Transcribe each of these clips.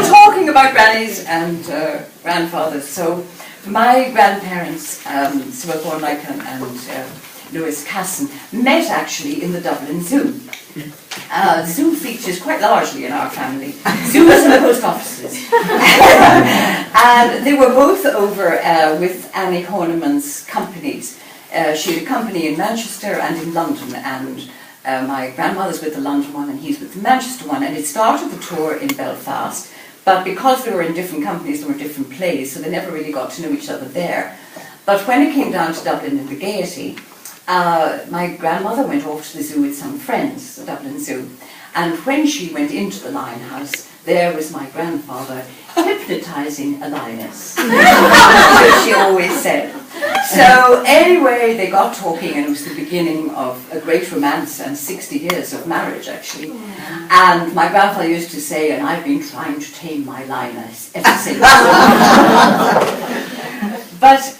talking about grannies and grandfathers. So my grandparents, Sir Cormac and Louis Casson, met actually in the Dublin Zoo. The zoo features quite largely in our family. Zoos and post offices. And they were both over with Annie Horniman's companies. She had a company in Manchester and in London, and my grandmother's with the London one and he's with the Manchester one, and it started the tour in Belfast, but because they were in different companies, there were different plays, so they never really got to know each other there. But when it came down to Dublin and the Gaiety, my grandmother went off to the zoo with some friends, the Dublin Zoo, and when she went into the lion house, there was my grandfather hypnotising a lioness, as she always said. So anyway, they got talking, and it was the beginning of a great romance and 60 years of marriage, actually. And my grandfather used to say, and I've been trying to tame my lioness ever since. But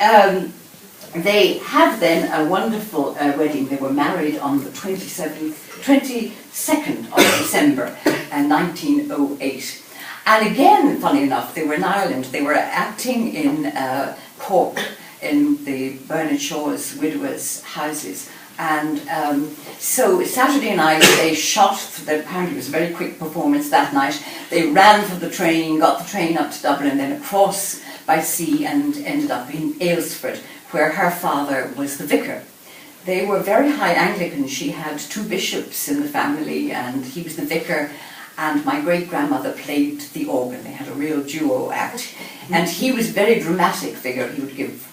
they had then a wonderful wedding. They were married on the 22nd of December 1908. And again, funny enough, they were in Ireland. They were acting in Cork, in the Bernard Shaw's widowers' houses. And so Saturday night they shot, apparently it was a very quick performance that night. They ran for the train, got the train up to Dublin, then across by sea and ended up in Aylesford, where her father was the vicar. They were very high Anglican. She had 2 bishops in the family, and he was the vicar, and my great-grandmother played the organ. They had a real duo act. And he was a very dramatic figure. He would give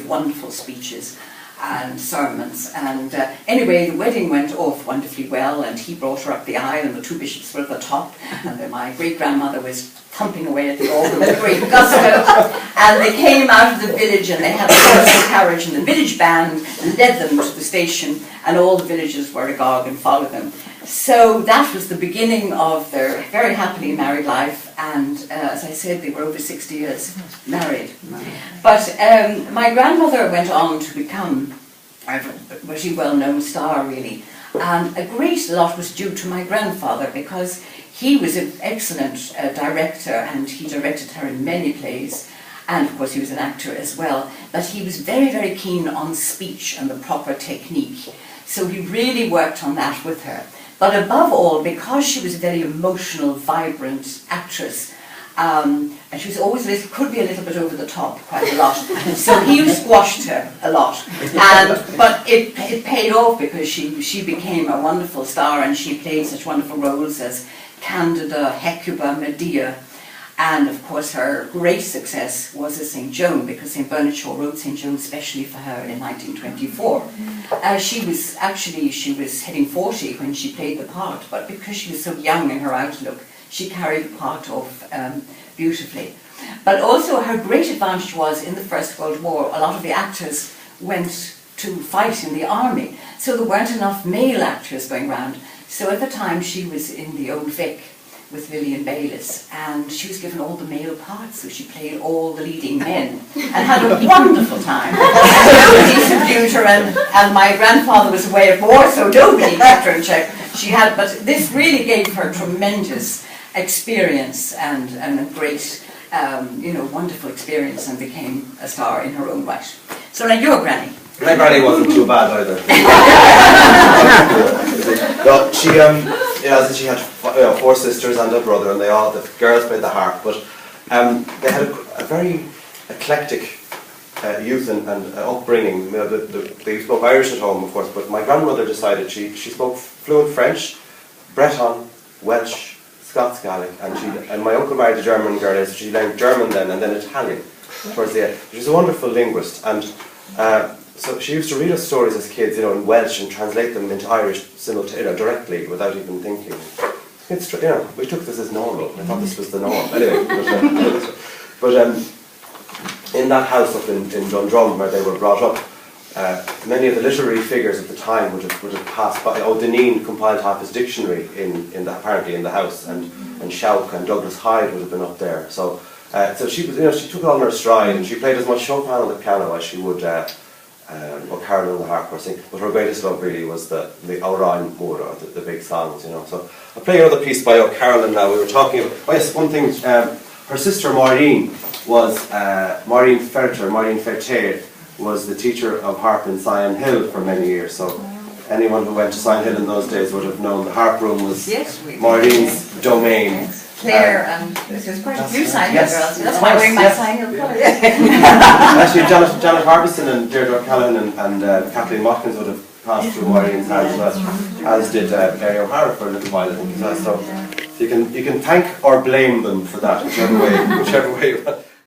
wonderful speeches and sermons. And anyway, the wedding went off wonderfully well, and he brought her up the aisle, and the 2 bishops were at the top, and then my great-grandmother was thumping away at the organ with great gusto. And they came out of the village, and they had a horse carriage, and the village band led them to the station, and all the villagers were agog and followed them. So that was the beginning of their very happily married life, and as I said, they were over 60 years married. But my grandmother went on to become a very well-known star, really, and a great lot was due to my grandfather, because he was an excellent director, and he directed her in many plays, and of course he was an actor as well, but he was very, very keen on speech and the proper technique, so he really worked on that with her. But above all, because she was a very emotional, vibrant actress, and she was always could be a little bit over the top quite a lot, so he squashed her a lot. But it paid off, because she became a wonderful star, and she played such wonderful roles as Candida, Hecuba, Medea, and of course her great success was as St. Joan, because St. Bernard Shaw wrote St. Joan especially for her in 1924. She was heading 40 when she played the part, but because she was so young in her outlook, she carried the part off beautifully. But also her great advantage was, in the First World War, a lot of the actors went to fight in the army, so there weren't enough male actors going around. So at the time she was in the Old Vic with Lillian Bayliss, and she was given all the male parts, so she played all the leading men and had a wonderful time. Nobody subdued her, and my grandfather was away at war, so nobody kept her in check. But this really gave her tremendous experience and a great, wonderful experience, and became a star in her own right. So now your granny. My granny wasn't too bad either. No, she had 4 sisters and a brother, and the girls played the harp. But they had a very eclectic youth and upbringing. They spoke Irish at home, of course, but my grandmother decided she spoke fluent French, Breton, Welsh, Scots Gaelic, and my uncle married a German girl, so she learned German then, and then Italian towards the end. She's a wonderful linguist, and so she used to read us stories as kids, in Welsh, and translate them into Irish directly, without even thinking. We took this as normal. I thought this was the norm. Anyway, but in that house up in Dundrum, where they were brought up, many of the literary figures at the time would have passed by. Deneen compiled half his dictionary apparently in the house, and Schauk and Douglas Hyde would have been up there. So she was, she took it on her stride, and she played as much Chopin on the piano as she would Carolyn on the harp were singing, but her greatest love really was the Aurain Mora, the big songs, you know. So I'll play another piece by Carolyn now. We were talking about, oh yes, one thing, her sister Maureen was, Maureen Ferter was the teacher of harp in Sion Hill for many years, so anyone who went to Sion Hill in those days would have known the harp room was Maureen's domain. Yes. Claire and there's quite a few Sion Hill girls. That's Yes. why I'm wearing my Sion Hill colours. Actually, Janet Harbison and Deirdre O'Callaghan and Kathleen Watkins would have passed through Maureen's hands as well, as did Mary O'Hara for a little while, I think, as well. So you can thank or blame them for that, whichever way you want.